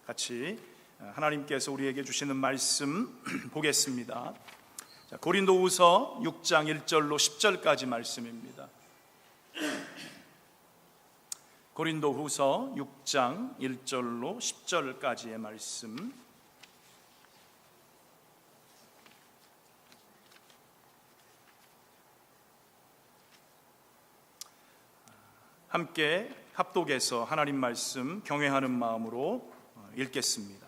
같이 하나님께서 우리에게 주시는 말씀 보겠습니다. 고린도후서 6장 1절로 10절까지 말씀입니다. 고린도후서 6장 1절로 10절까지의 말씀, 함께 합독해서 하나님 말씀 경외하는 마음으로 읽겠습니다.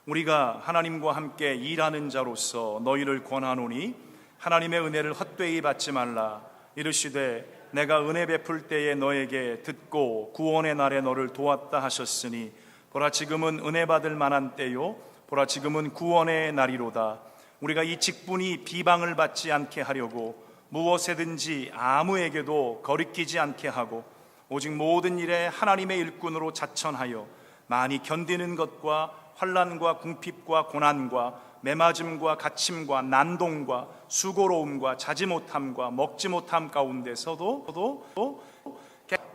우리가 하나님과 함께 일하는 자로서 너희를 권하노니 하나님의 은혜를 헛되이 받지 말라. 이르시되 내가 은혜 베풀 때에 너에게 듣고 구원의 날에 너를 도왔다 하셨으니 보라 지금은 은혜 받을 만한 때요 보라 지금은 구원의 날이로다. 우리가 이 직분이 비방을 받지 않게 하려고 무엇에든지 아무에게도 거리끼지 않게 하고 오직 모든 일에 하나님의 일꾼으로 자천하여 많이 견디는 것과 환난과 궁핍과 고난과 매맞음과 갇힘과 난동과 수고로움과 자지 못함과 먹지 못함 가운데서도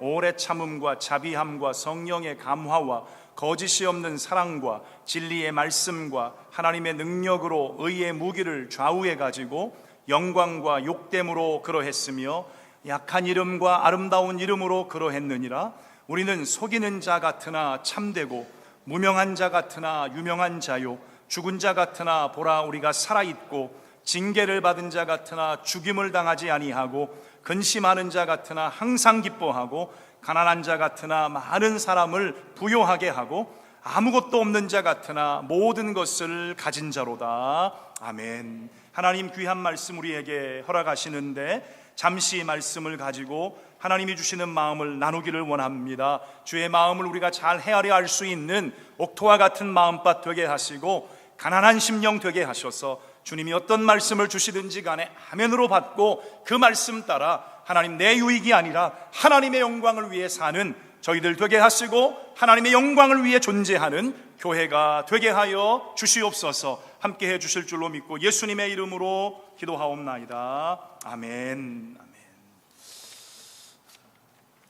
오래 참음과 자비함과 성령의 감화와 거짓이 없는 사랑과 진리의 말씀과 하나님의 능력으로 의의 무기를 좌우해 가지고 영광과 욕됨으로 그러했으며 약한 이름과 아름다운 이름으로 그러했느니라. 우리는 속이는 자 같으나 참되고 무명한 자 같으나 유명한 자요 죽은 자 같으나 보라 우리가 살아있고 징계를 받은 자 같으나 죽임을 당하지 아니하고 근심하는 자 같으나 항상 기뻐하고 가난한 자 같으나 많은 사람을 부요하게 하고 아무것도 없는 자 같으나 모든 것을 가진 자로다. 아멘. 하나님 귀한 말씀 우리에게 허락하시는데 잠시 말씀을 가지고 하나님이 주시는 마음을 나누기를 원합니다. 주의 마음을 우리가 잘 헤아려 알 수 있는 옥토와 같은 마음밭 되게 하시고 가난한 심령 되게 하셔서 주님이 어떤 말씀을 주시든지 간에 아멘으로 받고 그 말씀 따라 하나님 내 유익이 아니라 하나님의 영광을 위해 사는 저희들 되게 하시고 하나님의 영광을 위해 존재하는 교회가 되게 하여 주시옵소서. 함께 해 주실 줄로 믿고 예수님의 이름으로 기도하옵나이다. 아멘.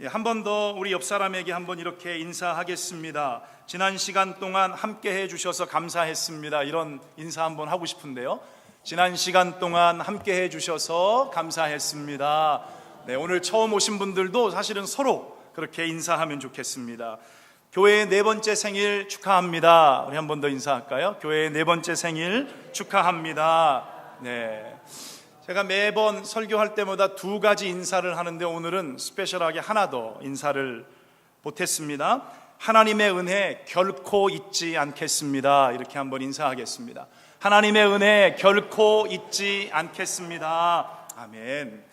한 번 더 우리 옆 사람에게 한번 이렇게 인사하겠습니다. 지난 시간 동안 함께 해 주셔서 감사했습니다. 이런 인사 한번 하고 싶은데요. 지난 시간 동안 함께 해 주셔서 감사했습니다. 네, 오늘 처음 오신 분들도 사실은 서로 그렇게 인사하면 좋겠습니다. 교회의 4번째 생일 축하합니다. 우리 한 번 더 인사할까요? 교회의 4번째 생일 축하합니다. 네. 제가 매번 설교할 때마다 2가지 인사를 하는데 오늘은 스페셜하게 하나 더 인사를 보탰습니다. 하나님의 은혜 결코 잊지 않겠습니다. 이렇게 한번 인사하겠습니다. 하나님의 은혜 결코 잊지 않겠습니다. 아멘.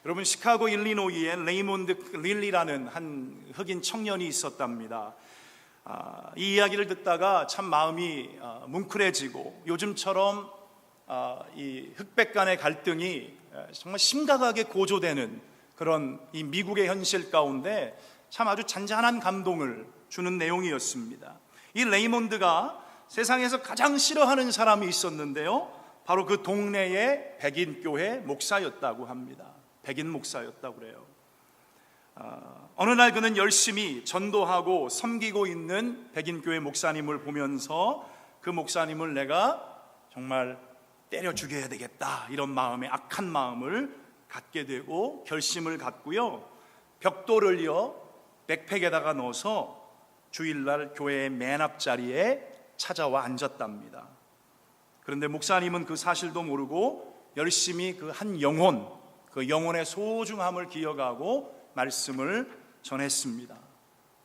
여러분, 시카고 일리노이에 레이몬드 릴리라는 한 흑인 청년이 있었답니다. 이 이야기를 듣다가 참 마음이 뭉클해지고 요즘처럼 이 흑백 간의 갈등이 정말 심각하게 고조되는 그런 이 미국의 현실 가운데 참 아주 잔잔한 감동을 주는 내용이었습니다. 이 레이몬드가 세상에서 가장 싫어하는 사람이 있었는데요, 바로 그 동네의 백인 교회 목사였다고 합니다. 백인 목사였다고 그래요. 어느 날 그는 열심히 전도하고 섬기고 있는 백인 교회 목사님을 보면서 그 목사님을 내가 정말 때려 죽여야 되겠다, 이런 마음에 악한 마음을 갖게 되고 결심을 갖고요, 벽돌을요 백팩에다가 넣어서 주일날 교회의 맨 앞자리에 찾아와 앉았답니다. 그런데 목사님은 그 사실도 모르고 열심히 그 한 영혼, 그 영혼의 소중함을 기억하고 말씀을 전했습니다.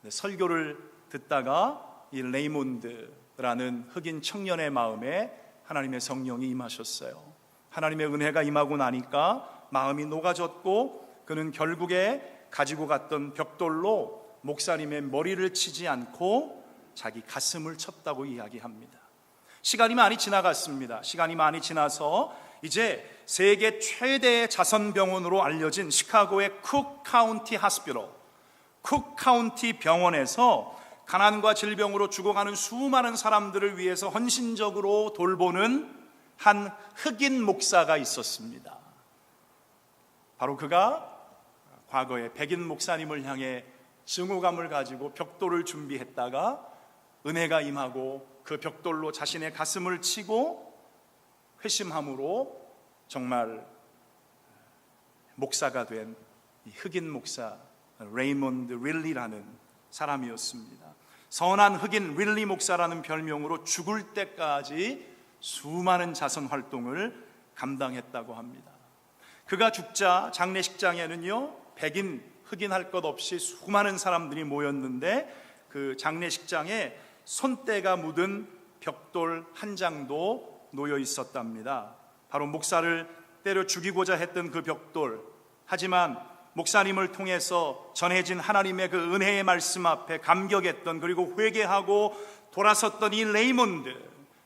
설교를 듣다가 이 레이몬드라는 흑인 청년의 마음에 하나님의 성령이 임하셨어요. 하나님의 은혜가 임하고 나니까 마음이 녹아졌고 그는 결국에 가지고 갔던 벽돌로 목사님의 머리를 치지 않고 자기 가슴을 쳤다고 이야기합니다. 시간이 많이 지나갔습니다. 시간이 많이 지나서 이제 세계 최대의 자선병원으로 알려진 시카고의 쿡 카운티 하스피럴, 쿡 카운티 병원에서 가난과 질병으로 죽어가는 수많은 사람들을 위해서 헌신적으로 돌보는 한 흑인 목사가 있었습니다. 바로 그가 과거에 백인 목사님을 향해 증오감을 가지고 벽돌을 준비했다가 은혜가 임하고 그 벽돌로 자신의 가슴을 치고 회심함으로 정말 목사가 된 흑인 목사 레이몬드 릴리라는 사람이었습니다. 선한 흑인 릴리 목사라는 별명으로 죽을 때까지 수많은 자선 활동을 감당했다고 합니다. 그가 죽자 장례식장에는요, 백인 흑인 할 것 없이 수많은 사람들이 모였는데 그 장례식장에 손때가 묻은 벽돌 한 장도 놓여 있었답니다. 바로 목사를 때려 죽이고자 했던 그 벽돌. 하지만 목사님을 통해서 전해진 하나님의 그 은혜의 말씀 앞에 감격했던, 그리고 회개하고 돌아섰던 이 레이몬드,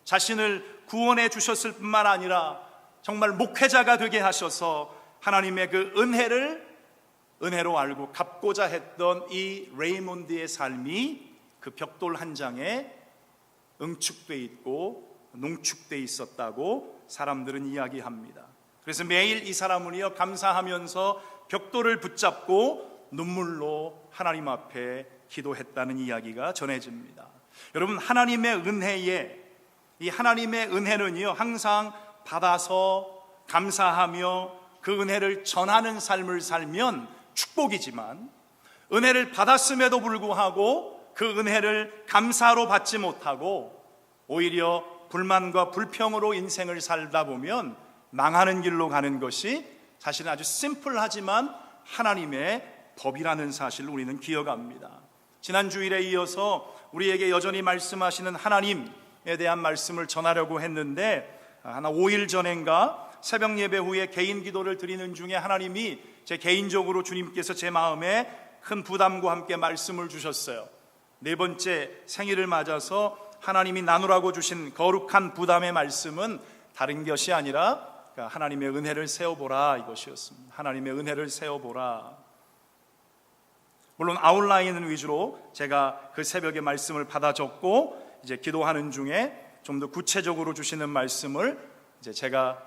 자신을 구원해 주셨을 뿐만 아니라 정말 목회자가 되게 하셔서 하나님의 그 은혜로 알고 갚고자 했던 이 레이몬드의 삶이 그 벽돌 한 장에 응축돼 있고 농축돼 있었다고 사람들은 이야기합니다. 그래서 매일 이 사람은요, 감사하면서 벽돌을 붙잡고 눈물로 하나님 앞에 기도했다는 이야기가 전해집니다. 여러분, 하나님의 은혜는요, 항상 받아서 감사하며 그 은혜를 전하는 삶을 살면 축복이지만, 은혜를 받았음에도 불구하고 그 은혜를 감사로 받지 못하고 오히려 불만과 불평으로 인생을 살다 보면 망하는 길로 가는 것이 사실은 아주 심플하지만 하나님의 법이라는 사실을 우리는 기억합니다. 지난 주일에 이어서 우리에게 여전히 말씀하시는 하나님에 대한 말씀을 전하려고 했는데, 한 5일 전인가 새벽 예배 후에 개인 기도를 드리는 중에 하나님이 제 개인적으로 주님께서 제 마음에 큰 부담과 함께 말씀을 주셨어요. 4번째 생일을 맞아서 하나님이 나누라고 주신 거룩한 부담의 말씀은 다른 것이 아니라 하나님의 은혜를 세워보라, 이것이었습니다. 하나님의 은혜를 세워보라. 물론 아웃라인 위주로 제가 그 새벽에 말씀을 받아 적고 이제 기도하는 중에 좀 더 구체적으로 주시는 말씀을 이제 제가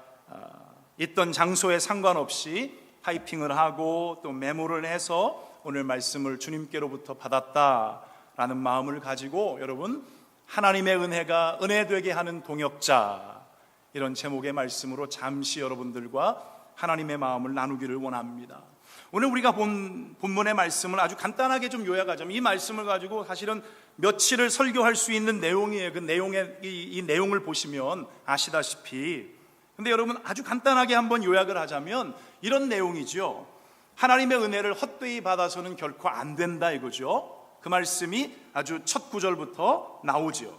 있던 장소에 상관없이 타이핑을 하고 또 메모를 해서 오늘 말씀을 주님께로부터 받았다라는 마음을 가지고, 여러분, 하나님의 은혜가 은혜되게 하는 동역자, 이런 제목의 말씀으로 잠시 여러분들과 하나님의 마음을 나누기를 원합니다. 오늘 우리가 본 본문의 말씀을 아주 간단하게 좀 요약하자면, 이 말씀을 가지고 사실은 며칠을 설교할 수 있는 내용이에요. 그 이 내용을 보시면 아시다시피. 근데 여러분, 아주 간단하게 한번 요약을 하자면 이런 내용이죠. 하나님의 은혜를 헛되이 받아서는 결코 안 된다, 이거죠. 그 말씀이 아주 첫 구절부터 나오죠.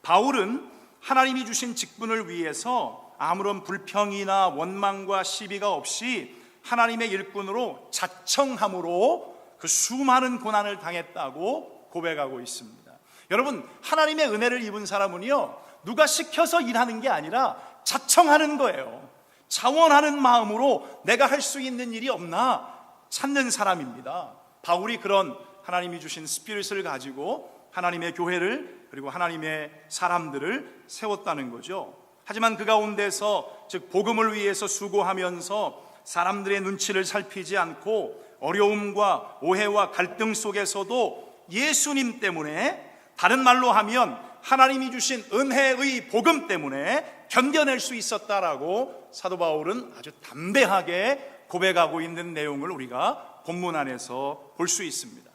바울은 하나님이 주신 직분을 위해서 아무런 불평이나 원망과 시비가 없이 하나님의 일꾼으로 자청함으로 그 수많은 고난을 당했다고 고백하고 있습니다. 여러분, 하나님의 은혜를 입은 사람은요, 누가 시켜서 일하는 게 아니라 자청하는 거예요. 자원하는 마음으로 내가 할 수 있는 일이 없나 찾는 사람입니다. 바울이 그런 하나님이 주신 스피릿을 가지고 하나님의 교회를, 그리고 하나님의 사람들을 세웠다는 거죠. 하지만 그 가운데서, 즉 복음을 위해서 수고하면서 사람들의 눈치를 살피지 않고 어려움과 오해와 갈등 속에서도 예수님 때문에, 다른 말로 하면 하나님이 주신 은혜의 복음 때문에 견뎌낼 수 있었다라고 사도 바울은 아주 담대하게 고백하고 있는 내용을 우리가 본문 안에서 볼 수 있습니다.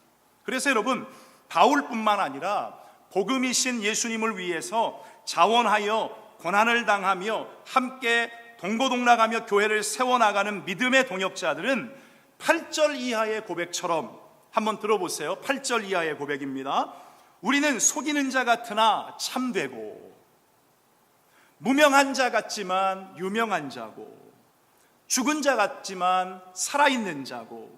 그래서 여러분, 바울뿐만 아니라 복음이신 예수님을 위해서 자원하여 고난을 당하며 함께 동고동락하며 교회를 세워나가는 믿음의 동역자들은 8절 이하의 고백처럼, 한번 들어보세요. 8절 이하의 고백입니다. 우리는 속이는 자 같으나 참되고, 무명한 자 같지만 유명한 자고, 죽은 자 같지만 살아있는 자고,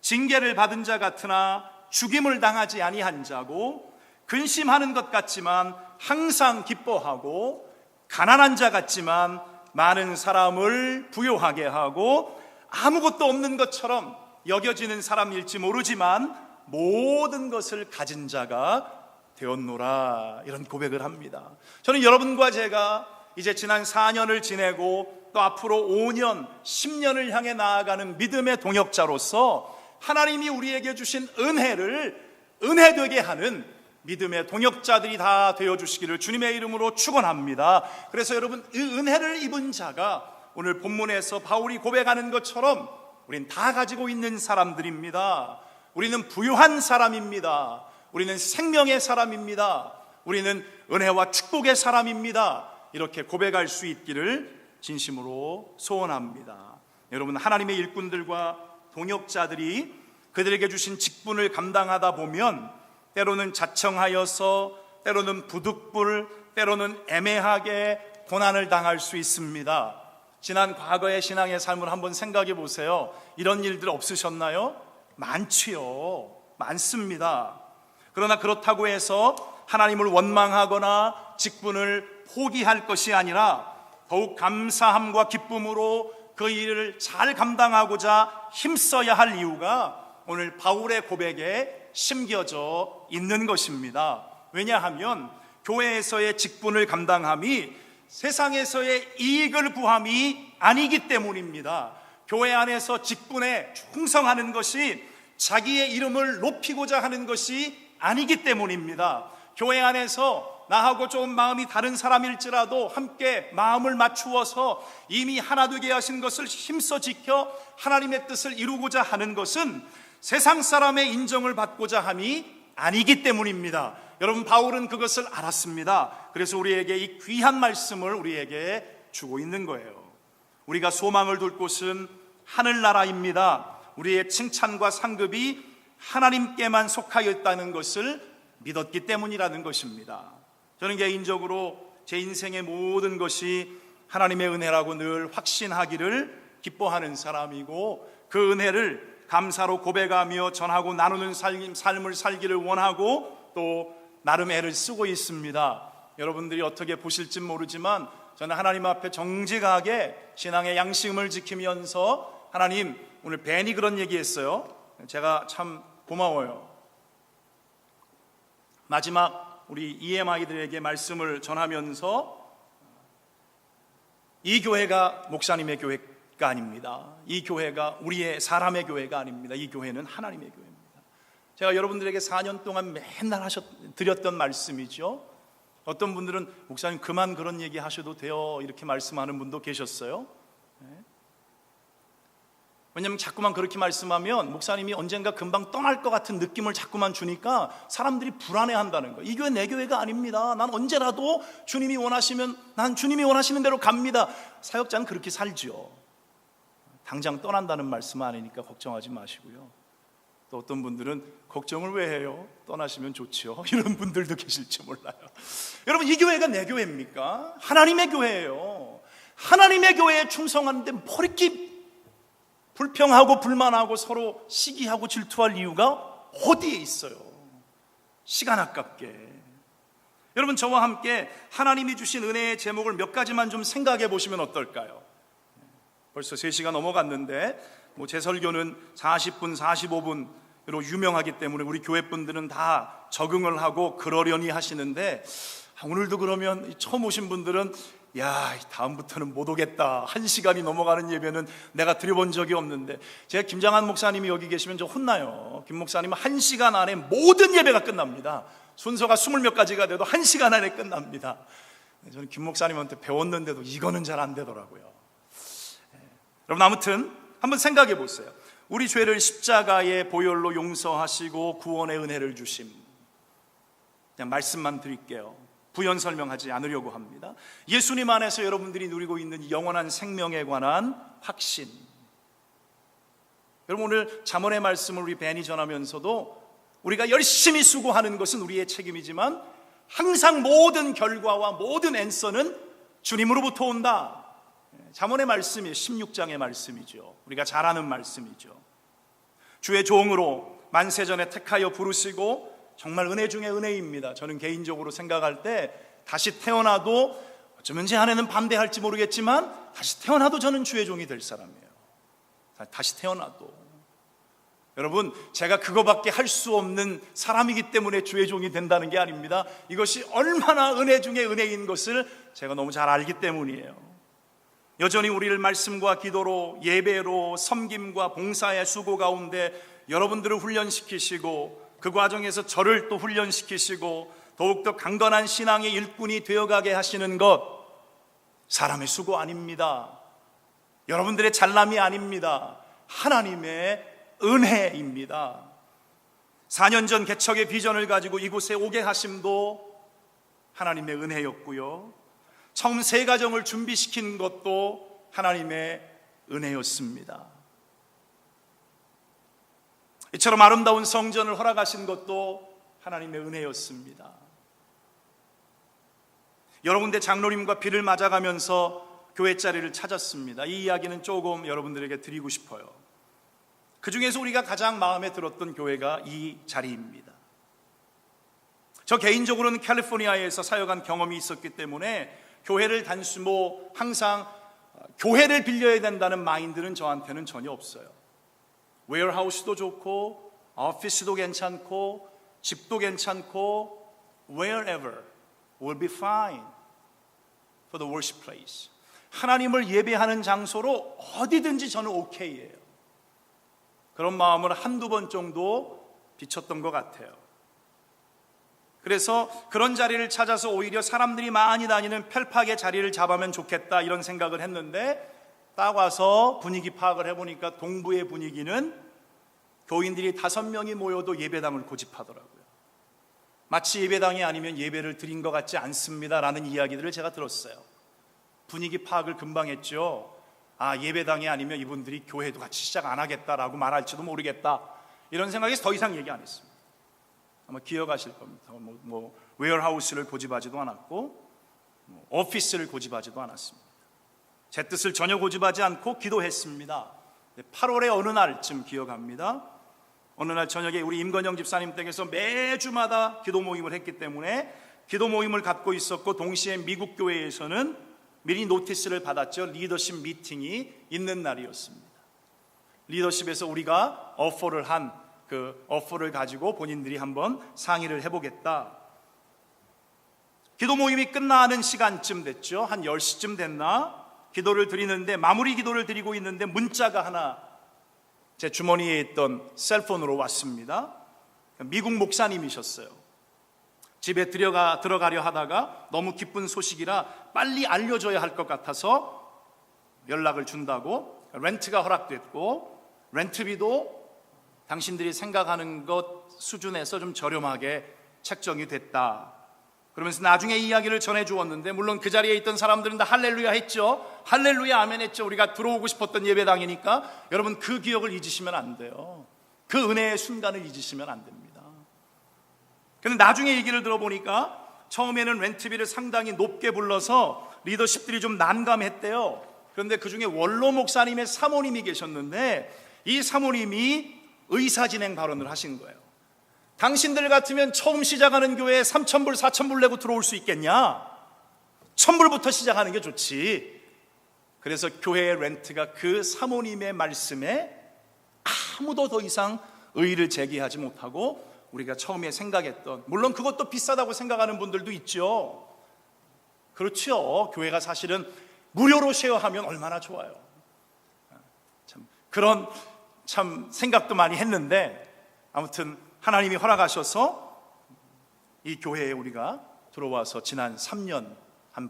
징계를 받은 자 같으나 죽임을 당하지 아니한 자고, 근심하는 것 같지만 항상 기뻐하고, 가난한 자 같지만 많은 사람을 부요하게 하고, 아무것도 없는 것처럼 여겨지는 사람일지 모르지만 모든 것을 가진 자가 되었노라, 이런 고백을 합니다. 저는 여러분과 제가 이제 지난 4년을 지내고 또 앞으로 5년, 10년을 향해 나아가는 믿음의 동역자로서 하나님이 우리에게 주신 은혜를 은혜되게 하는 믿음의 동역자들이 다 되어주시기를 주님의 이름으로 축원합니다. 그래서 여러분, 이 은혜를 입은 자가 오늘 본문에서 바울이 고백하는 것처럼 우린 다 가지고 있는 사람들입니다. 우리는 부유한 사람입니다. 우리는 생명의 사람입니다. 우리는 은혜와 축복의 사람입니다. 이렇게 고백할 수 있기를 진심으로 소원합니다. 여러분, 하나님의 일꾼들과 동역자들이 그들에게 주신 직분을 감당하다 보면 때로는 자청하여서, 때로는 부득불, 때로는 애매하게 고난을 당할 수 있습니다. 지난 과거의 신앙의 삶을 한번 생각해 보세요. 이런 일들 없으셨나요? 많지요. 많습니다. 그러나 그렇다고 해서 하나님을 원망하거나 직분을 포기할 것이 아니라 더욱 감사함과 기쁨으로 그 일을 잘 감당하고자 힘써야 할 이유가 오늘 바울의 고백에 심겨져 있는 것입니다. 왜냐하면 교회에서의 직분을 감당함이 세상에서의 이익을 구함이 아니기 때문입니다. 교회 안에서 직분에 충성하는 것이 자기의 이름을 높이고자 하는 것이 아니기 때문입니다. 교회 안에서 나하고 조금 마음이 다른 사람일지라도 함께 마음을 맞추어서 이미 하나 되게 하신 것을 힘써 지켜 하나님의 뜻을 이루고자 하는 것은 세상 사람의 인정을 받고자 함이 아니기 때문입니다. 여러분, 바울은 그것을 알았습니다. 그래서 우리에게 이 귀한 말씀을 우리에게 주고 있는 거예요. 우리가 소망을 둘 곳은 하늘나라입니다. 우리의 칭찬과 상급이 하나님께만 속하여 있다는 것을 믿었기 때문이라는 것입니다. 저는 개인적으로 제 인생의 모든 것이 하나님의 은혜라고 늘 확신하기를 기뻐하는 사람이고, 그 은혜를 감사로 고백하며 전하고 나누는 삶을 살기를 원하고 또 나름 애를 쓰고 있습니다. 여러분들이 어떻게 보실지 모르지만 저는 하나님 앞에 정직하게 신앙의 양심을 지키면서, 하나님, 오늘 벤이 그런 얘기했어요. 제가 참 고마워요. 마지막 우리 EMI들에게 말씀을 전하면서, 이 교회가 목사님의 교회가 아닙니다. 이 교회가 우리의 사람의 교회가 아닙니다. 이 교회는 하나님의 교회입니다. 제가 여러분들에게 4년 동안 맨날 드렸던 말씀이죠. 어떤 분들은 목사님 그만 그런 얘기 하셔도 돼요, 이렇게 말씀하는 분도 계셨어요. 왜냐하면 자꾸만 그렇게 말씀하면 목사님이 언젠가 금방 떠날 것 같은 느낌을 자꾸만 주니까 사람들이 불안해한다는 거예요. 이 교회 내 교회가 아닙니다. 난 언제라도 주님이 원하시면 난 주님이 원하시는 대로 갑니다. 사역자는 그렇게 살죠. 당장 떠난다는 말씀 아니니까 걱정하지 마시고요. 또 어떤 분들은 걱정을 왜 해요? 떠나시면 좋지요. 이런 분들도 계실지 몰라요. 여러분, 이 교회가 내 교회입니까? 하나님의 교회예요. 하나님의 교회에 충성하는데 뭐 이렇게 불평하고 불만하고 서로 시기하고 질투할 이유가 어디에 있어요? 시간 아깝게. 여러분, 저와 함께 하나님이 주신 은혜의 제목을 몇 가지만 좀 생각해 보시면 어떨까요? 벌써 3시가 넘어갔는데 제 설교는 40분, 45분으로 유명하기 때문에 우리 교회 분들은 다 적응을 하고 그러려니 하시는데, 오늘도 그러면 처음 오신 분들은 야, 다음부터는 못 오겠다, 1시간이 넘어가는 예배는 내가 드려본 적이 없는데, 제가 김장한 목사님이 여기 계시면 저 혼나요. 김 목사님은 1시간 안에 모든 예배가 끝납니다. 순서가 20몇 가지가 돼도 1시간 안에 끝납니다. 저는 김 목사님한테 배웠는데도 이거는 잘 안 되더라고요. 여러분, 아무튼 한번 생각해 보세요. 우리 죄를 십자가의 보혈로 용서하시고 구원의 은혜를 주심. 그냥 말씀만 드릴게요. 부연 설명하지 않으려고 합니다. 예수님 안에서 여러분들이 누리고 있는 영원한 생명에 관한 확신. 여러분, 오늘 잠언의 말씀을 우리 벤이 전하면서도 우리가 열심히 수고하는 것은 우리의 책임이지만 항상 모든 결과와 모든 앤서는 주님으로부터 온다. 잠언의 말씀이 16장의 말씀이죠. 우리가 잘 아는 말씀이죠. 주의 종으로 만세전에 택하여 부르시고, 정말 은혜 중에 은혜입니다. 저는 개인적으로 생각할 때 다시 태어나도, 어쩌면 제 아내는 반대할지 모르겠지만 다시 태어나도 저는 주의 종이 될 사람이에요. 다시 태어나도. 여러분, 제가 그거밖에 할 수 없는 사람이기 때문에 주의 종이 된다는 게 아닙니다. 이것이 얼마나 은혜 중에 은혜인 것을 제가 너무 잘 알기 때문이에요. 여전히 우리를 말씀과 기도로, 예배로, 섬김과 봉사의 수고 가운데 여러분들을 훈련시키시고 그 과정에서 저를 또 훈련시키시고 더욱더 강건한 신앙의 일꾼이 되어가게 하시는 것, 사람의 수고 아닙니다. 여러분들의 잘남이 아닙니다. 하나님의 은혜입니다. 4년 전 개척의 비전을 가지고 이곳에 오게 하심도 하나님의 은혜였고요, 처음 새 가정을 준비시킨 것도 하나님의 은혜였습니다. 이처럼 아름다운 성전을 허락하신 것도 하나님의 은혜였습니다. 여러 군데 장로님과 비를 맞아가면서 교회 자리를 찾았습니다. 이 이야기는 조금 여러분들에게 드리고 싶어요. 그 중에서 우리가 가장 마음에 들었던 교회가 이 자리입니다. 저 개인적으로는 캘리포니아에서 사역한 경험이 있었기 때문에 교회를 항상 교회를 빌려야 된다는 마인드는 저한테는 전혀 없어요. 웨어하우스도 좋고 오피스도 괜찮고 집도 괜찮고 wherever will be fine for the worship place. 하나님을 예배하는 장소로 어디든지 저는 오케이예요. 그런 마음을 한두 번 정도 비쳤던 것 같아요. 그래서 그런 자리를 찾아서 오히려 사람들이 많이 다니는 펠팍의 자리를 잡으면 좋겠다 이런 생각을 했는데, 딱 와서 분위기 파악을 해보니까 동부의 분위기는 교인들이 5명이 모여도 예배당을 고집하더라고요. 마치 예배당이 아니면 예배를 드린 것 같지 않습니다 라는 이야기들을 제가 들었어요. 분위기 파악을 금방 했죠. 예배당이 아니면 이분들이 교회도 같이 시작 안 하겠다라고 말할지도 모르겠다, 이런 생각에서 더 이상 얘기 안 했습니다. 아마 기억하실 겁니다. 웨어하우스를 고집하지도 않았고 오피스를 고집하지도 않았습니다. 제 뜻을 전혀 고집하지 않고 기도했습니다. 8월의 어느 날쯤 기억합니다. 어느 날 저녁에 우리 임건영 집사님 댁에서 매주마다 기도 모임을 했기 때문에 기도 모임을 갖고 있었고, 동시에 미국 교회에서는 미리 노티스를 받았죠. 리더십 미팅이 있는 날이었습니다. 리더십에서 우리가 어퍼를 한 그 어퍼를 가지고 본인들이 한번 상의를 해보겠다. 기도 모임이 끝나는 시간쯤 됐죠. 한 10시쯤 됐나? 기도를 드리는데, 마무리 기도를 드리고 있는데 문자가 하나 제 주머니에 있던 셀폰으로 왔습니다. 미국 목사님이셨어요. 집에 들어가려 하다가 너무 기쁜 소식이라 빨리 알려줘야 할 것 같아서 연락을 준다고 렌트가 허락됐고, 렌트비도 당신들이 생각하는 것 수준에서 좀 저렴하게 책정이 됐다. 그러면서 나중에 이야기를 전해주었는데, 물론 그 자리에 있던 사람들은 다 할렐루야 했죠. 할렐루야 아멘 했죠. 우리가 들어오고 싶었던 예배당이니까. 여러분, 그 기억을 잊으시면 안 돼요. 그 은혜의 순간을 잊으시면 안 됩니다. 그런데 나중에 얘기를 들어보니까 처음에는 렌트비를 상당히 높게 불러서 리더십들이 좀 난감했대요. 그런데 그 중에 원로 목사님의 사모님이 계셨는데, 이 사모님이 의사진행 발언을 하신 거예요. 당신들 같으면 처음 시작하는 교회에 3,000불, 4,000불 내고 들어올 수 있겠냐? 1,000불부터 시작하는 게 좋지. 그래서 교회의 렌트가 그 사모님의 말씀에 아무도 더 이상 의의를 제기하지 못하고, 우리가 처음에 생각했던, 물론 그것도 비싸다고 생각하는 분들도 있죠. 그렇죠. 교회가 사실은 무료로 쉐어하면 얼마나 좋아요. 그런 생각도 많이 했는데, 아무튼 하나님이 허락하셔서 이 교회에 우리가 들어와서 지난 3년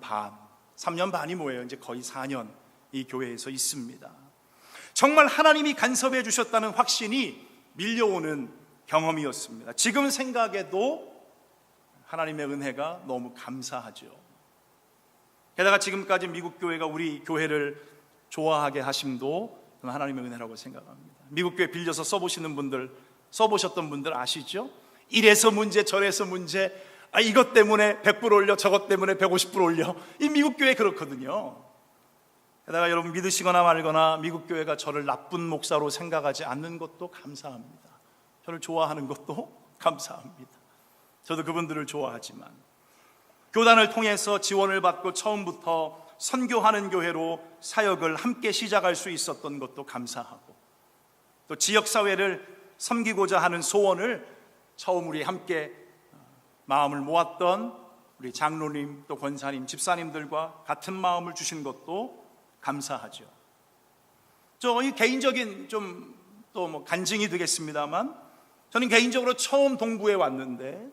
반, 3년 반이 뭐예요? 이제 거의 4년 이 교회에서 있습니다. 정말 하나님이 간섭해 주셨다는 확신이 밀려오는 경험이었습니다. 지금 생각해도 하나님의 은혜가 너무 감사하죠. 게다가 지금까지 미국 교회가 우리 교회를 좋아하게 하심도 하나님의 은혜라고 생각합니다. 미국 교회 빌려서 써보셨던 분들 아시죠? 이래서 문제 저래서 문제, 이것 때문에 100불 올려, 저것 때문에 150불 올려. 이 미국 교회 그렇거든요. 게다가 여러분, 믿으시거나 말거나 미국 교회가 저를 나쁜 목사로 생각하지 않는 것도 감사합니다. 저를 좋아하는 것도 감사합니다. 저도 그분들을 좋아하지만, 교단을 통해서 지원을 받고 처음부터 선교하는 교회로 사역을 함께 시작할 수 있었던 것도 감사하고, 또 지역사회를 섬기고자 하는 소원을 처음 우리 함께 마음을 모았던 우리 장로님, 또 권사님, 집사님들과 같은 마음을 주신 것도 감사하죠. 이 개인적인 좀 또 간증이 되겠습니다만, 저는 개인적으로 처음 동부에 왔는데,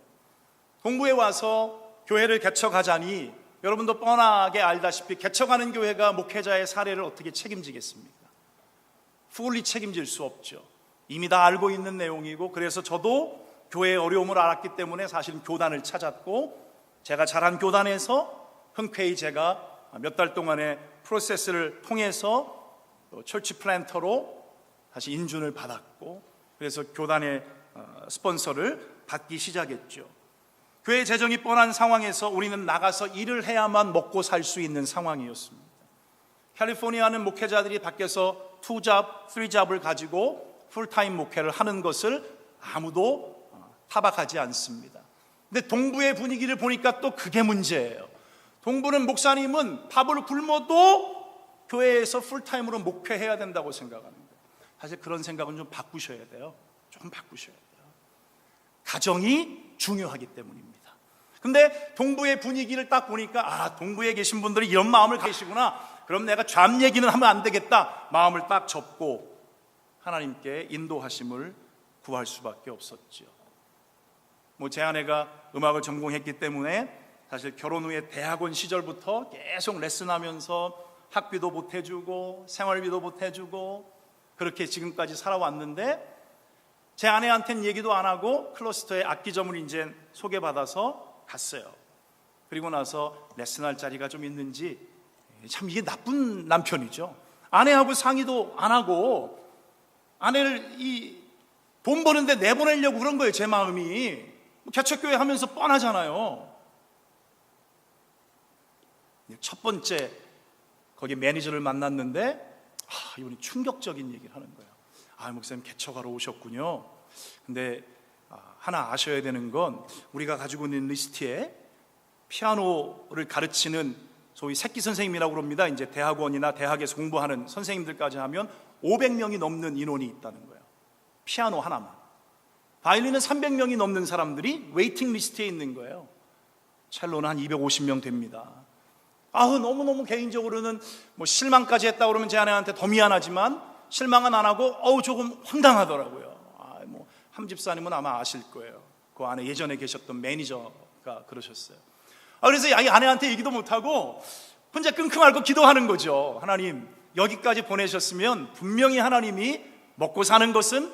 동부에 와서 교회를 개척하자니 여러분도 뻔하게 알다시피 개척하는 교회가 목회자의 사례를 어떻게 책임지겠습니까? 풀리 책임질 수 없죠. 이미 다 알고 있는 내용이고, 그래서 저도 교회의 어려움을 알았기 때문에 사실은 교단을 찾았고, 제가 잘한 교단에서 흔쾌히 제가 몇 달 동안의 프로세스를 통해서 철치 플랜터로 다시 인준을 받았고, 그래서 교단의 스폰서를 받기 시작했죠. 교회 재정이 뻔한 상황에서 우리는 나가서 일을 해야만 먹고 살 수 있는 상황이었습니다. 캘리포니아는 목회자들이 밖에서 2잡, 3잡을 가지고 풀타임 목회를 하는 것을 아무도 타박하지 않습니다. 근데 동부의 분위기를 보니까 또 그게 문제예요. 동부는 목사님은 밥을 굶어도 교회에서 풀타임으로 목회해야 된다고 생각하는 거예요. 사실 그런 생각은 좀 바꾸셔야 돼요. 조금 바꾸셔야 돼요. 가정이 중요하기 때문입니다. 근데 동부의 분위기를 딱 보니까 동부에 계신 분들이 이런 마음을 가지시구나. 그럼 내가 잡 얘기는 하면 안 되겠다. 마음을 딱 접고 하나님께 인도하심을 구할 수밖에 없었죠. 제 아내가 음악을 전공했기 때문에 사실 결혼 후에 대학원 시절부터 계속 레슨하면서 학비도 보태주고 생활비도 보태주고 그렇게 지금까지 살아왔는데, 제 아내한테는 얘기도 안 하고 클러스터에 악기점을 이제 소개받아서 갔어요. 그리고 나서 레슨할 자리가 좀 있는지, 참 이게 나쁜 남편이죠. 아내하고 상의도 안 하고 아내를 돈 버는데 내보내려고 그런 거예요. 제 마음이 개척교회 하면서 뻔하잖아요. 첫 번째 거기 매니저를 만났는데 이분이 충격적인 얘기를 하는 거예요. 목사님 개척하러 오셨군요. 근데 하나 아셔야 되는 건, 우리가 가지고 있는 리스트에 피아노를 가르치는 소위 새끼 선생님이라고 그럽니다. 이제 대학원이나 대학에서 공부하는 선생님들까지 하면 500명이 넘는 인원이 있다는 거예요. 피아노 하나만. 바이올린은 300명이 넘는 사람들이 웨이팅 리스트에 있는 거예요. 첼로는 한 250명 됩니다. 너무너무 개인적으로는 실망까지 했다 그러면 제 아내한테 더 미안하지만, 실망은 안 하고 조금 황당하더라고요. 함 집사님은 아마 아실 거예요. 그 안에 예전에 계셨던 매니저가 그러셨어요. 그래서 아내한테 얘기도 못하고 혼자 끙끙 앓고 기도하는 거죠. 하나님, 여기까지 보내셨으면 분명히 하나님이 먹고 사는 것은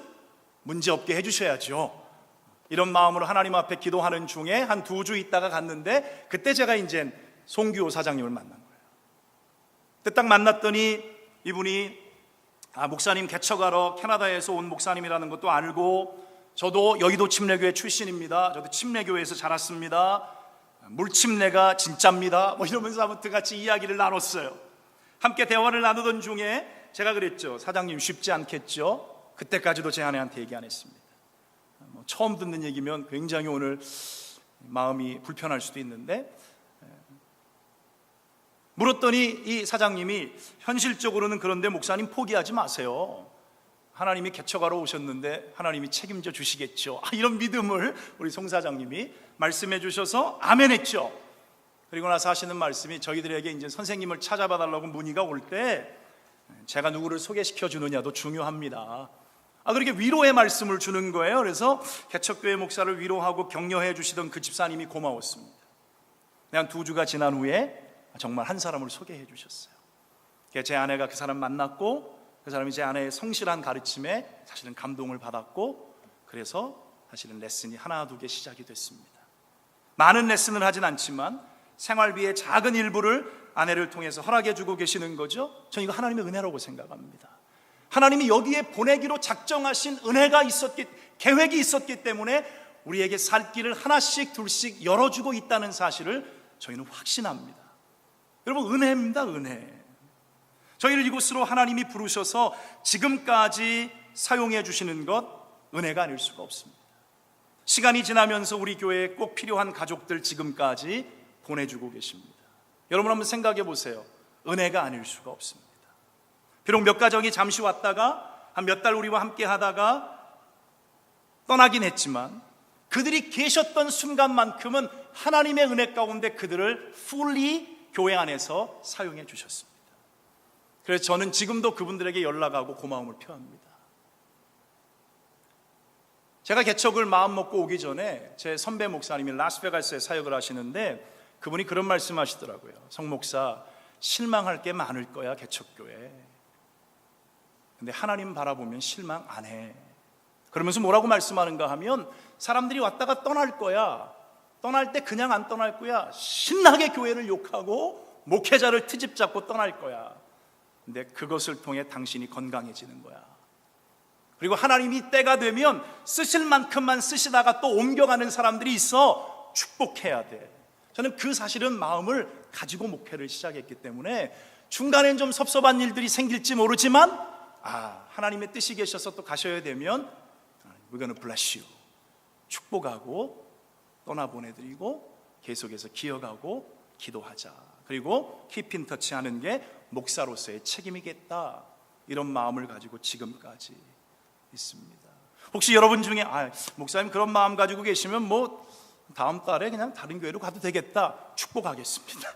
문제없게 해주셔야죠. 이런 마음으로 하나님 앞에 기도하는 중에 한 2주 있다가 갔는데, 그때 제가 이제 송규호 사장님을 만난 거예요. 그때 딱 만났더니 이분이 목사님 개척하러 캐나다에서 온 목사님이라는 것도 알고, 저도 여의도 침례교회 출신입니다. 저도 침례교회에서 자랐습니다. 물침례가 진짜입니다. 이러면서 아무튼 같이 이야기를 나눴어요. 함께 대화를 나누던 중에 제가 그랬죠. 사장님 쉽지 않겠죠? 그때까지도 제 아내한테 얘기 안 했습니다. 처음 듣는 얘기면 굉장히 오늘 마음이 불편할 수도 있는데, 물었더니 이 사장님이 현실적으로는 그런데 목사님 포기하지 마세요. 하나님이 개척하러 오셨는데 하나님이 책임져 주시겠죠. 이런 믿음을 우리 송 사장님이 말씀해 주셔서 아멘 했죠. 그리고 나서 하시는 말씀이, 저희들에게 이제 선생님을 찾아봐 달라고 문의가 올 때 제가 누구를 소개시켜 주느냐도 중요합니다. 그렇게 위로의 말씀을 주는 거예요. 그래서 개척교회 목사를 위로하고 격려해 주시던 그 집사님이 고마웠습니다. 한 2주가 지난 후에 정말 한 사람을 소개해 주셨어요. 제 아내가 그 사람 만났고, 그 사람이 제 아내의 성실한 가르침에 사실은 감동을 받았고, 그래서 사실은 레슨이 하나 두 개 시작이 됐습니다. 많은 레슨을 하진 않지만 생활비의 작은 일부를 아내를 통해서 허락해 주고 계시는 거죠. 저는 이거 하나님의 은혜라고 생각합니다. 하나님이 여기에 보내기로 작정하신 은혜가 계획이 있었기 때문에 우리에게 살 길을 하나씩 둘씩 열어주고 있다는 사실을 저희는 확신합니다. 여러분, 은혜입니다. 은혜. 저희를 이곳으로 하나님이 부르셔서 지금까지 사용해 주시는 것, 은혜가 아닐 수가 없습니다. 시간이 지나면서 우리 교회에 꼭 필요한 가족들 지금까지 보내주고 계십니다. 여러분 한번 생각해 보세요. 은혜가 아닐 수가 없습니다. 비록 몇 가정이 잠시 왔다가 한 몇 달 우리와 함께 하다가 떠나긴 했지만, 그들이 계셨던 순간만큼은 하나님의 은혜 가운데 그들을 fully 교회 안에서 사용해 주셨습니다. 그래서 저는 지금도 그분들에게 연락하고 고마움을 표합니다. 제가 개척을 마음 먹고 오기 전에 제 선배 목사님이 라스베가스에 사역을 하시는데 그분이 그런 말씀하시더라고요. 성 목사, 실망할 게 많을 거야 개척교회. 근데 하나님 바라보면 실망 안 해. 그러면서 뭐라고 말씀하는가 하면 사람들이 왔다가 떠날 거야. 떠날 때 그냥 안 떠날 거야. 신나게 교회를 욕하고 목회자를 트집 잡고 떠날 거야. 근데 그것을 통해 당신이 건강해지는 거야. 그리고 하나님이 때가 되면 쓰실 만큼만 쓰시다가 또 옮겨가는 사람들이 있어. 축복해야 돼. 저는 그 사실은 마음을 가지고 목회를 시작했기 때문에 중간엔 좀 섭섭한 일들이 생길지 모르지만 하나님의 뜻이 계셔서 또 가셔야 되면 We're gonna bless you. 축복하고 떠나보내드리고 계속해서 기억하고 기도하자. 그리고 keep in touch 하는 게 목사로서의 책임이겠다. 이런 마음을 가지고 지금까지 있습니다. 혹시 여러분 중에 목사님 그런 마음 가지고 계시면 뭐 다음 달에 그냥 다른 교회로 가도 되겠다. 축복하겠습니다.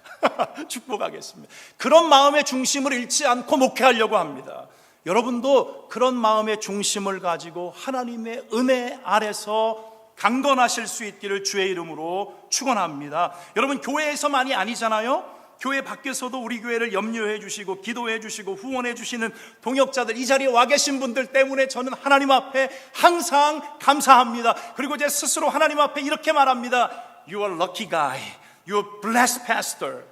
축복하겠습니다. 그런 마음의 중심을 잃지 않고 목회하려고 합니다. 여러분도 그런 마음의 중심을 가지고 하나님의 은혜 아래서 강건하실 수 있기를 주의 이름으로 축원합니다. 여러분 교회에서만이 아니잖아요. 교회 밖에서도 우리 교회를 염려해 주시고 기도해 주시고 후원해 주시는 동역자들, 이 자리에 와 계신 분들 때문에 저는 하나님 앞에 항상 감사합니다. 그리고 제 스스로 하나님 앞에 이렇게 말합니다. You are lucky guy. You are blessed pastor.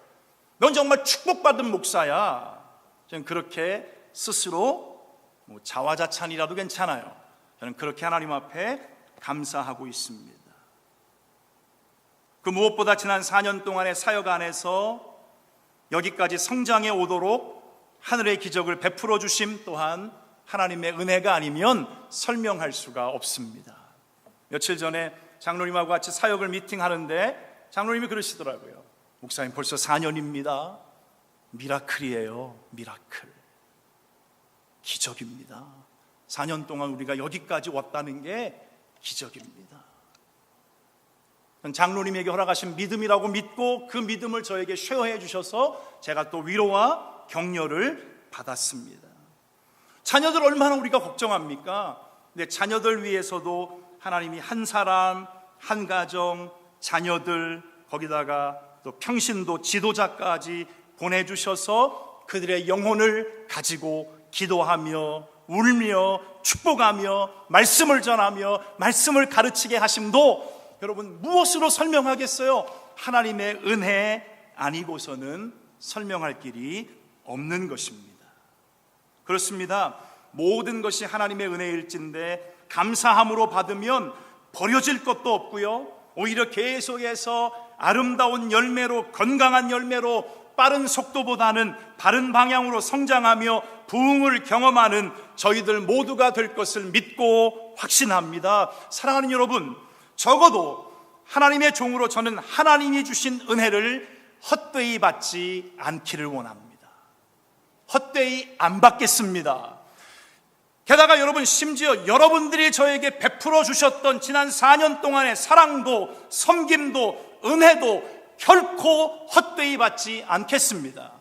넌 정말 축복받은 목사야. 저는 그렇게 스스로 자화자찬이라도 괜찮아요. 저는 그렇게 하나님 앞에 감사하고 있습니다. 그 무엇보다 지난 4년 동안의 사역 안에서 여기까지 성장해 오도록 하늘의 기적을 베풀어 주심 또한 하나님의 은혜가 아니면 설명할 수가 없습니다. 며칠 전에 장로님하고 같이 사역을 미팅하는데 장로님이 그러시더라고요. 목사님 벌써 4년입니다. 미라클이에요. 미라클. 기적입니다. 4년 동안 우리가 여기까지 왔다는 게 기적입니다. 장로님에게 허락하신 믿음이라고 믿고 그 믿음을 저에게 쉐어해 주셔서 제가 또 위로와 격려를 받았습니다. 자녀들 얼마나 우리가 걱정합니까? 근데 자녀들 위해서도 하나님이 한 사람, 한 가정, 자녀들, 거기다가 또 평신도 지도자까지 보내주셔서 그들의 영혼을 가지고 기도하며 울며 축복하며 말씀을 전하며 말씀을 가르치게 하심도 여러분 무엇으로 설명하겠어요? 하나님의 은혜 아니고서는 설명할 길이 없는 것입니다. 그렇습니다. 모든 것이 하나님의 은혜일진데 감사함으로 받으면 버려질 것도 없고요, 오히려 계속해서 아름다운 열매로, 건강한 열매로 빠른 속도보다는 바른 방향으로 성장하며 부흥을 경험하는 저희들 모두가 될 것을 믿고 확신합니다. 사랑하는 여러분, 적어도 하나님의 종으로 저는 하나님이 주신 은혜를 헛되이 받지 않기를 원합니다. 헛되이 안 받겠습니다. 게다가 여러분, 심지어 여러분들이 저에게 베풀어 주셨던 지난 4년 동안의 사랑도 섬김도 은혜도 결코 헛되이 받지 않겠습니다.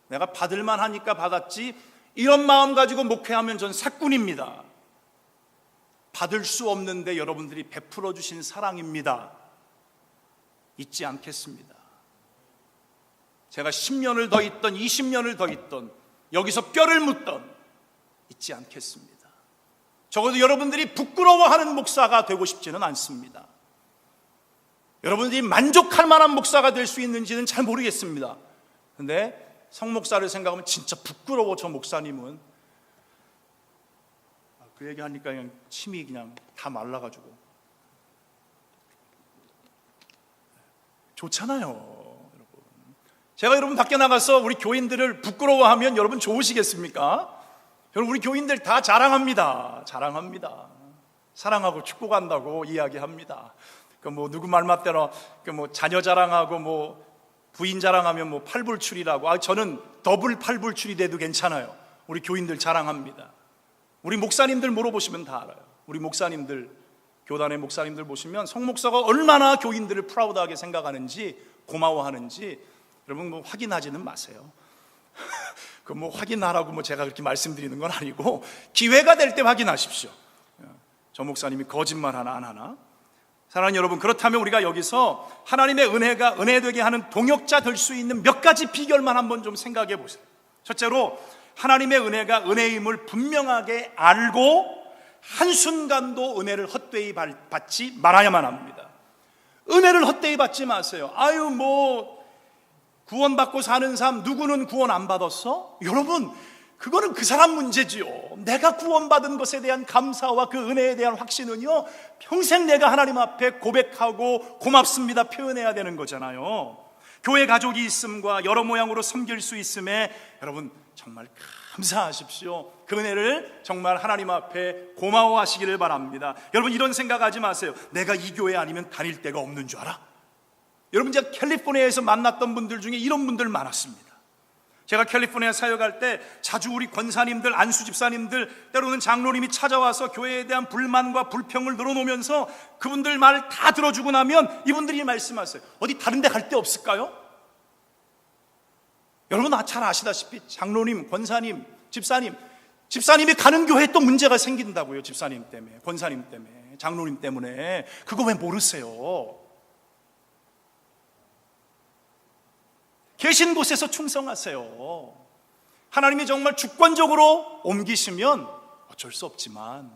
내가 받을만 하니까 받았지, 이런 마음 가지고 목회하면 전 사꾼입니다. 받을 수 없는데 여러분들이 베풀어 주신 사랑입니다. 잊지 않겠습니다. 제가 10년을 더 있던 20년을 더 있던 여기서 뼈를 묻던 잊지 않겠습니다. 적어도 여러분들이 부끄러워하는 목사가 되고 싶지는 않습니다. 여러분들이 만족할 만한 목사가 될 수 있는지는 잘 모르겠습니다. 그런데 성목사를 생각하면 진짜 부끄러워. 저 목사님은 그 얘기하니까 그냥 침이 그냥 다 말라가지고. 좋잖아요, 여러분. 제가 여러분 밖에 나가서 우리 교인들을 부끄러워하면 여러분 좋으시겠습니까? 여러분, 우리 교인들 다 자랑합니다. 자랑합니다. 사랑하고 축복한다고 이야기합니다. 누구 말 맞대로 자녀 자랑하고 부인 자랑하면 팔불출이라고. 저는 더블 팔불출이 돼도 괜찮아요. 우리 교인들 자랑합니다. 우리 목사님들 물어보시면 다 알아요. 우리 목사님들, 교단의 목사님들 보시면 성목사가 얼마나 교인들을 프라우드하게 생각하는지, 고마워하는지 여러분 확인하지는 마세요. 확인하라고 제가 그렇게 말씀드리는 건 아니고 기회가 될 때 확인하십시오. 저 목사님이 거짓말 하나 안 하나? 사랑하는 여러분, 그렇다면 우리가 여기서 하나님의 은혜가 은혜되게 하는 동역자 될 수 있는 몇 가지 비결만 한번 좀 생각해 보세요. 첫째로, 하나님의 은혜가 은혜임을 분명하게 알고 한순간도 은혜를 헛되이 받지 말아야만 합니다. 은혜를 헛되이 받지 마세요. 구원받고 사는 사람 누구는 구원 안 받았어? 여러분, 그거는 그 사람 문제지요. 내가 구원받은 것에 대한 감사와 그 은혜에 대한 확신은요, 평생 내가 하나님 앞에 고백하고 고맙습니다 표현해야 되는 거잖아요. 교회 가족이 있음과 여러 모양으로 섬길 수 있음에 여러분 정말 감사하십시오. 그 은혜를 정말 하나님 앞에 고마워하시기를 바랍니다. 여러분, 이런 생각하지 마세요. 내가 이 교회 아니면 다닐 데가 없는 줄 알아? 여러분, 제가 캘리포니아에서 만났던 분들 중에 이런 분들 많았습니다. 제가 캘리포니아 사역할 때 자주 우리 권사님들, 안수 집사님들, 때로는 장로님이 찾아와서 교회에 대한 불만과 불평을 늘어놓으면서 그분들 말 다 들어주고 나면 이분들이 말씀하세요. 어디 다른 데 갈 데 없을까요? 여러분 잘 아시다시피 장로님, 권사님, 집사님이 가는 교회에 또 문제가 생긴다고요. 집사님 때문에, 권사님 때문에, 장로님 때문에. 그거 왜 모르세요? 계신 곳에서 충성하세요. 하나님이 정말 주권적으로 옮기시면 어쩔 수 없지만,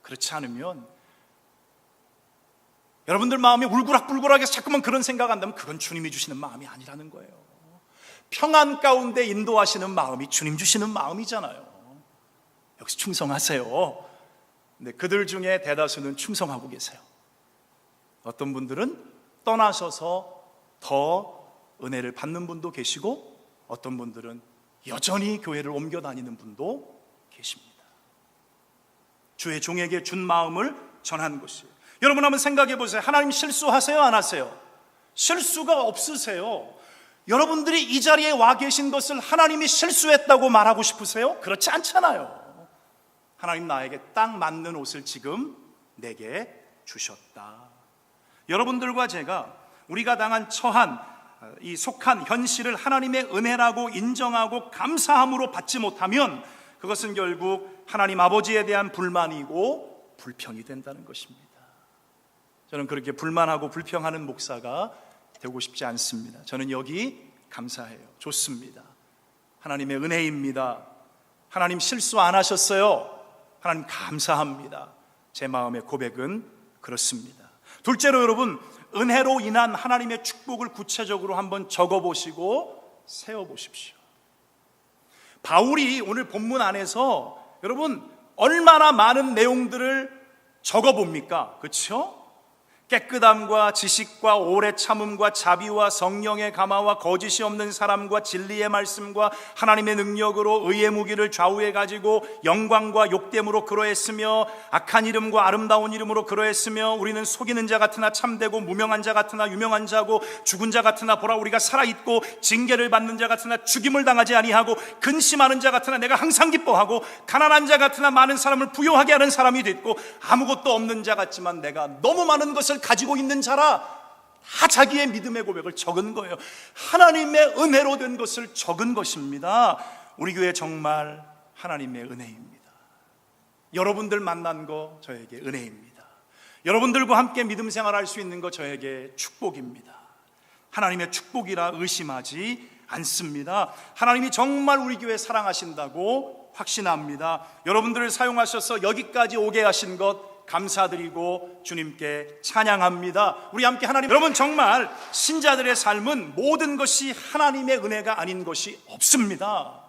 그렇지 않으면 여러분들 마음이 울그락불그락해서 자꾸만 그런 생각한다면 그건 주님이 주시는 마음이 아니라는 거예요. 평안 가운데 인도하시는 마음이 주님 주시는 마음이잖아요. 역시 충성하세요. 근데 그들 중에 대다수는 충성하고 계세요. 어떤 분들은 떠나셔서 더 은혜를 받는 분도 계시고, 어떤 분들은 여전히 교회를 옮겨 다니는 분도 계십니다. 주의 종에게 준 마음을 전한 것이에요. 여러분 한번 생각해 보세요. 하나님 실수하세요, 안 하세요? 실수가 없으세요. 여러분들이 이 자리에 와 계신 것을 하나님이 실수했다고 말하고 싶으세요? 그렇지 않잖아요. 하나님 나에게 딱 맞는 옷을 지금 내게 주셨다. 여러분들과 제가 우리가 당한 이 속한 현실을 하나님의 은혜라고 인정하고 감사함으로 받지 못하면 그것은 결국 하나님 아버지에 대한 불만이고 불평이 된다는 것입니다. 저는 그렇게 불만하고 불평하는 목사가 되고 싶지 않습니다. 저는 여기 감사해요. 좋습니다. 하나님의 은혜입니다. 하나님 실수 안 하셨어요. 하나님 감사합니다. 제 마음의 고백은 그렇습니다. 둘째로 여러분, 은혜로 인한 하나님의 축복을 구체적으로 한번 적어보시고 세워보십시오. 바울이 오늘 본문 안에서 여러분 얼마나 많은 내용들을 적어봅니까? 그렇죠? 깨끗함과 지식과 오래 참음과 자비와 성령의 감화와 거짓이 없는 사람과 진리의 말씀과 하나님의 능력으로 의의 무기를 좌우에 가지고 영광과 욕됨으로 그러했으며 악한 이름과 아름다운 이름으로 그러했으며 우리는 속이는 자 같으나 참되고 무명한 자 같으나 유명한 자고 죽은 자 같으나 보라 우리가 살아있고 징계를 받는 자 같으나 죽임을 당하지 아니하고 근심하는 자 같으나 내가 항상 기뻐하고 가난한 자 같으나 많은 사람을 부요하게 하는 사람이 됐고 아무것도 없는 자 같지만 내가 너무 많은 것을 가지고 있는 자라. 다 자기의 믿음의 고백을 적은 거예요. 하나님의 은혜로 된 것을 적은 것입니다. 우리 교회 정말 하나님의 은혜입니다. 여러분들 만난 거 저에게 은혜입니다. 여러분들과 함께 믿음 생활할 수 있는 거 저에게 축복입니다. 하나님의 축복이라 의심하지 않습니다. 하나님이 정말 우리 교회 사랑하신다고 확신합니다. 여러분들을 사용하셔서 여기까지 오게 하신 것 감사드리고 주님께 찬양합니다. 우리 함께 하나님, 여러분 정말 신자들의 삶은 모든 것이 하나님의 은혜가 아닌 것이 없습니다.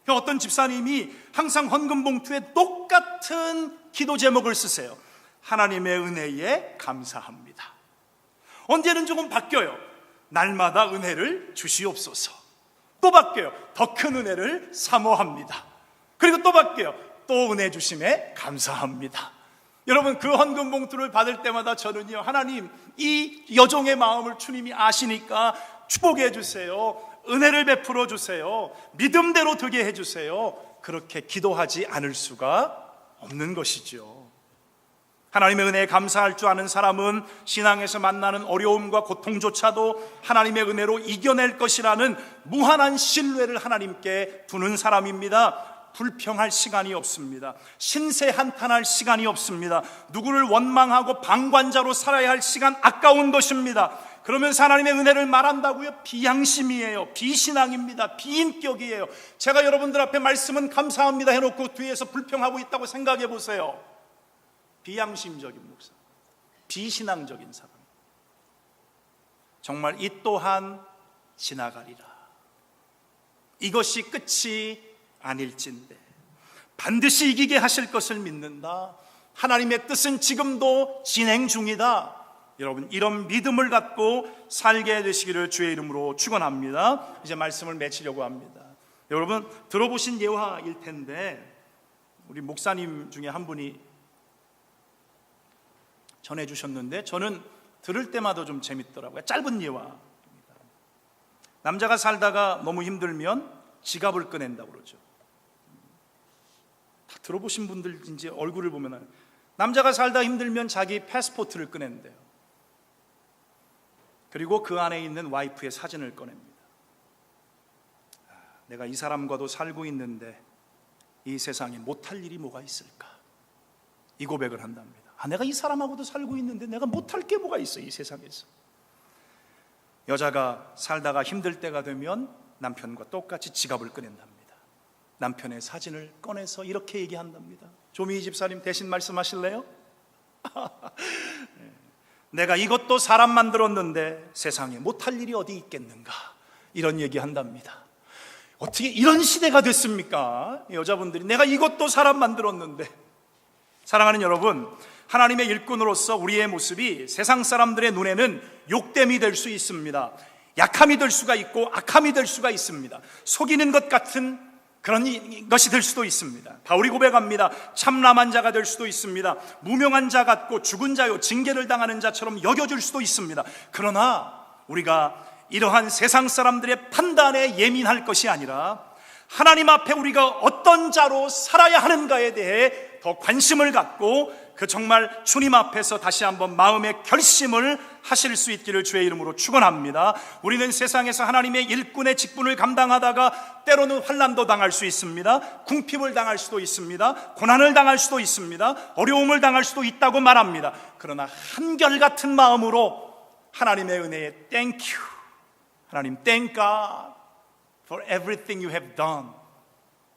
어떤 집사님이 항상 헌금 봉투에 똑같은 기도 제목을 쓰세요. 하나님의 은혜에 감사합니다. 언제는 조금 바뀌어요. 날마다 은혜를 주시옵소서. 또 바뀌어요. 더 큰 은혜를 사모합니다. 그리고 또 바뀌어요. 또 은혜 주심에 감사합니다. 여러분 그 헌금 봉투를 받을 때마다 저는요, 하나님 이 여종의 마음을 주님이 아시니까 축복해 주세요. 은혜를 베풀어 주세요. 믿음대로 되게 해 주세요. 그렇게 기도하지 않을 수가 없는 것이죠. 하나님의 은혜에 감사할 줄 아는 사람은 신앙에서 만나는 어려움과 고통조차도 하나님의 은혜로 이겨낼 것이라는 무한한 신뢰를 하나님께 두는 사람입니다. 불평할 시간이 없습니다. 신세 한탄할 시간이 없습니다. 누구를 원망하고 방관자로 살아야 할 시간 아까운 것입니다. 그러면서 하나님의 은혜를 말한다고요? 비양심이에요. 비신앙입니다. 비인격이에요. 제가 여러분들 앞에 말씀은 감사합니다 해놓고 뒤에서 불평하고 있다고 생각해 보세요. 비양심적인 목사, 비신앙적인 사람. 정말 이 또한 지나가리라. 이것이 끝이 아닐진대 반드시 이기게 하실 것을 믿는다. 하나님의 뜻은 지금도 진행 중이다. 여러분, 이런 믿음을 갖고 살게 되시기를 주의 이름으로 축원합니다. 이제 말씀을 맺으려고 합니다. 여러분, 들어보신 예화일 텐데 우리 목사님 중에 한 분이 전해주셨는데 저는 들을 때마다 좀 재밌더라고요. 짧은 예화입니다. 남자가 살다가 너무 힘들면 지갑을 꺼낸다고 그러죠. 다 들어보신 분들인지 얼굴을 보면 남자가 살다 힘들면 자기 패스포트를 꺼낸대요. 그리고 그 안에 있는 와이프의 사진을 꺼냅니다. 내가 이 사람과도 살고 있는데 이 세상에 못할 일이 뭐가 있을까? 이 고백을 한답니다. 내가 이 사람하고도 살고 있는데 내가 못할 게 뭐가 있어 이 세상에서. 여자가 살다가 힘들 때가 되면 남편과 똑같이 지갑을 꺼낸답니다. 남편의 사진을 꺼내서 이렇게 얘기한답니다. 조미희 집사님 대신 말씀하실래요? 내가 이것도 사람 만들었는데 세상에 못할 일이 어디 있겠는가, 이런 얘기 한답니다. 어떻게 이런 시대가 됐습니까? 여자분들이 내가 이것도 사람 만들었는데. 사랑하는 여러분, 하나님의 일꾼으로서 우리의 모습이 세상 사람들의 눈에는 욕됨이 될 수 있습니다. 약함이 될 수가 있고 악함이 될 수가 있습니다. 속이는 것 같은 그런 것이 될 수도 있습니다. 바울이 고백합니다. 참남한 자가 될 수도 있습니다. 무명한 자 같고 죽은 자요 징계를 당하는 자처럼 여겨질 수도 있습니다. 그러나 우리가 이러한 세상 사람들의 판단에 예민할 것이 아니라 하나님 앞에 우리가 어떤 자로 살아야 하는가에 대해 더 관심을 갖고 그 정말 주님 앞에서 다시 한번 마음의 결심을 하실 수 있기를 주의 이름으로 축원합니다. 우리는 세상에서 하나님의 일꾼의 직분을 감당하다가 때로는 환난도 당할 수 있습니다. 궁핍을 당할 수도 있습니다. 고난을 당할 수도 있습니다. 어려움을 당할 수도 있다고 말합니다. 그러나 한결같은 마음으로 하나님의 은혜에 Thank you, 하나님 Thank God for everything you have done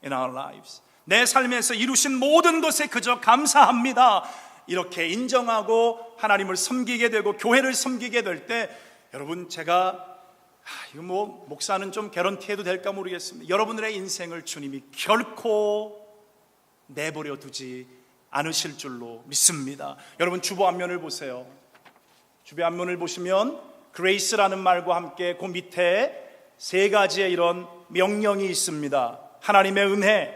in our lives. 내 삶에서 이루신 모든 것에 그저 감사합니다. 이렇게 인정하고 하나님을 섬기게 되고 교회를 섬기게 될 때, 여러분, 제가 이거 뭐 목사는 좀 개런티해도 될까 모르겠습니다. 여러분들의 인생을 주님이 결코 내버려 두지 않으실 줄로 믿습니다. 여러분, 주보 앞면을 보세요. 주보 앞면을 보시면 그레이스라는 말과 함께 그 밑에 세 가지의 이런 명령이 있습니다. 하나님의 은혜.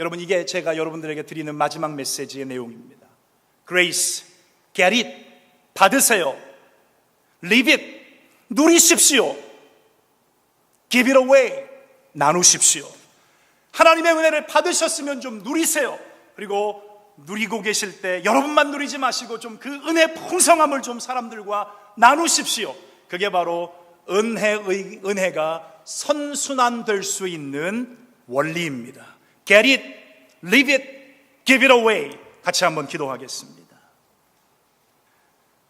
여러분, 이게 제가 여러분들에게 드리는 마지막 메시지의 내용입니다. Grace, get it, 받으세요. Live it, 누리십시오. Give it away, 나누십시오. 하나님의 은혜를 받으셨으면 좀 누리세요. 그리고 누리고 계실 때 여러분만 누리지 마시고 좀 그 은혜 풍성함을 좀 사람들과 나누십시오. 그게 바로 은혜가 선순환될 수 있는 원리입니다. Get it, live it, give it away. 같이 한번 기도하겠습니다.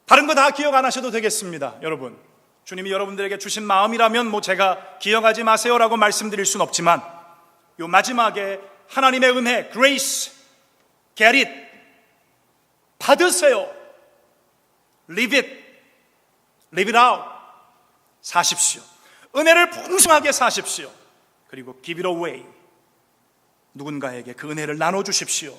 다른 거 다 기억 안 하셔도 되겠습니다. 여러분, 주님이 여러분들에게 주신 마음이라면 뭐 제가 기억하지 마세요라고 말씀드릴 수는 없지만, 요 마지막에 하나님의 은혜, grace, get it, 받으세요. live it, live it out, 사십시오. 은혜를 풍성하게 사십시오. 그리고 give it away, 누군가에게 그 은혜를 나눠주십시오.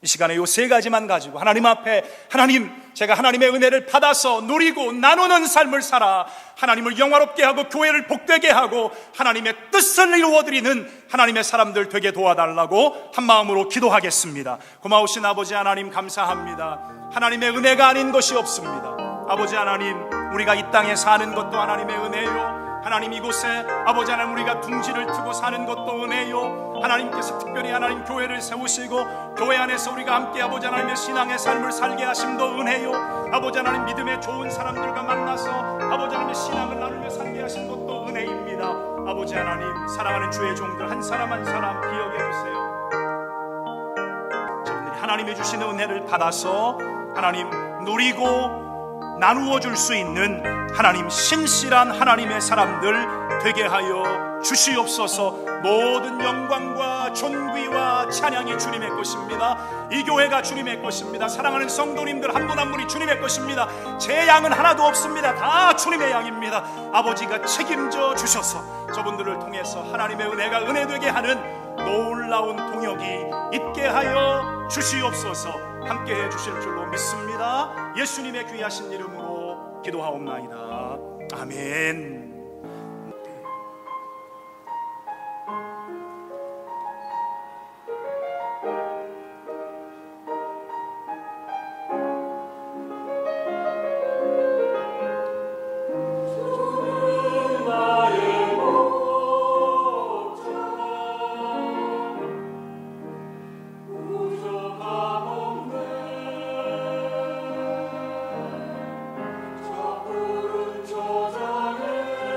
이 시간에 이 세 가지만 가지고 하나님 앞에, 하나님, 제가 하나님의 은혜를 받아서 누리고 나누는 삶을 살아 하나님을 영화롭게 하고 교회를 복되게 하고 하나님의 뜻을 이루어드리는 하나님의 사람들 되게 도와달라고 한 마음으로 기도하겠습니다. 고마우신 아버지 하나님, 감사합니다. 하나님의 은혜가 아닌 것이 없습니다. 아버지 하나님, 우리가 이 땅에 사는 것도 하나님의 은혜요, 하나님 이곳에 아버지 하나님 우리가 둥지를 트고 사는 것도 은혜요, 하나님께서 특별히 하나님 교회를 세우시고 교회 안에서 우리가 함께 아버지 하나님의 신앙의 삶을 살게 하심도 은혜요, 아버지 하나님 믿음의 좋은 사람들과 만나서 아버지 하나님의 신앙을 나누며 살게 하신 것도 은혜입니다. 아버지 하나님, 사랑하는 주의 종들 한 사람 한 사람 기억해 주세요. 하나님이 주시는 은혜를 받아서 하나님 누리고 나누어 줄 수 있는 하나님 신실한 하나님의 사람들 되게 하여 주시옵소서. 모든 영광과 존귀와 찬양이 주님의 것입니다. 이 교회가 주님의 것입니다. 사랑하는 성도님들 한 분 한 분이 주님의 것입니다. 제 양은 하나도 없습니다. 다 주님의 양입니다. 아버지가 책임져 주셔서 저분들을 통해서 하나님의 은혜가 은혜되게 하는 놀라운 동역이 있게 하여 주시옵소서. 함께해 주실 줄로 믿습니다. 예수님의 귀하신 이름으로 기도하옵나이다. 아멘. 저장에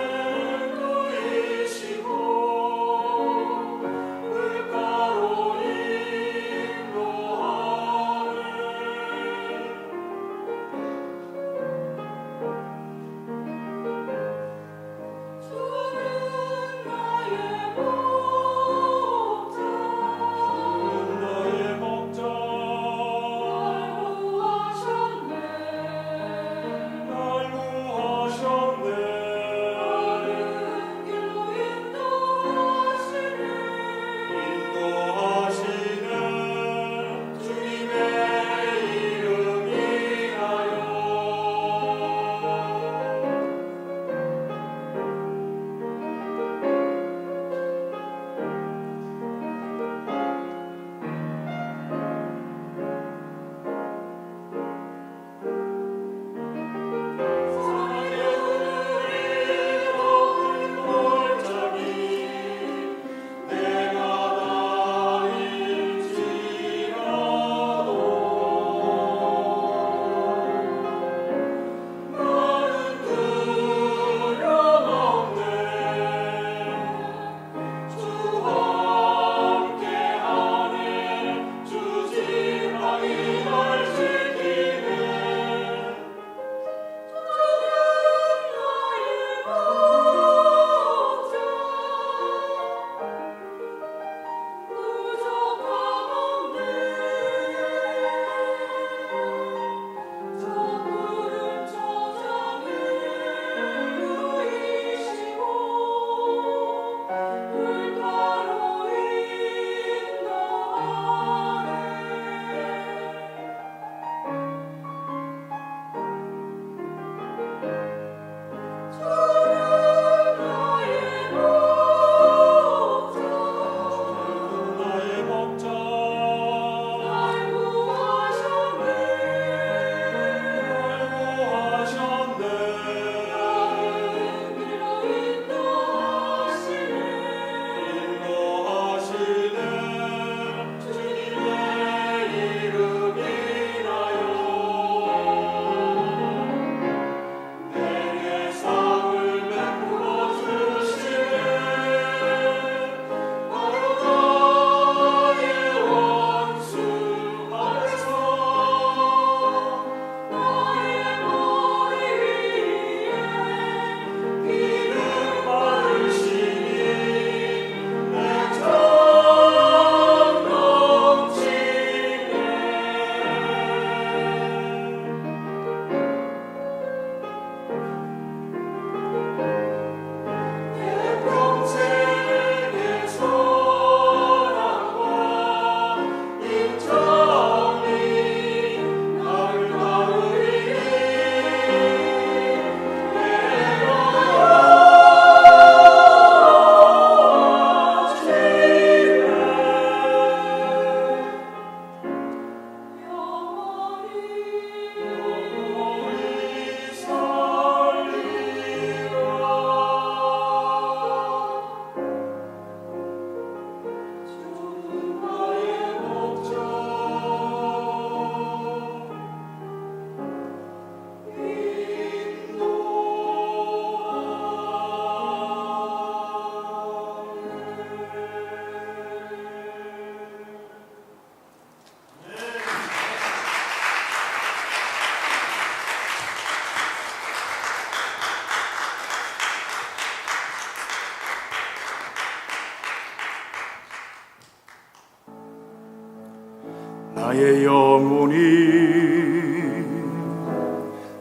나의 영혼이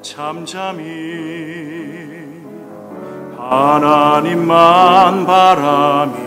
잠잠히 하나님만 바라며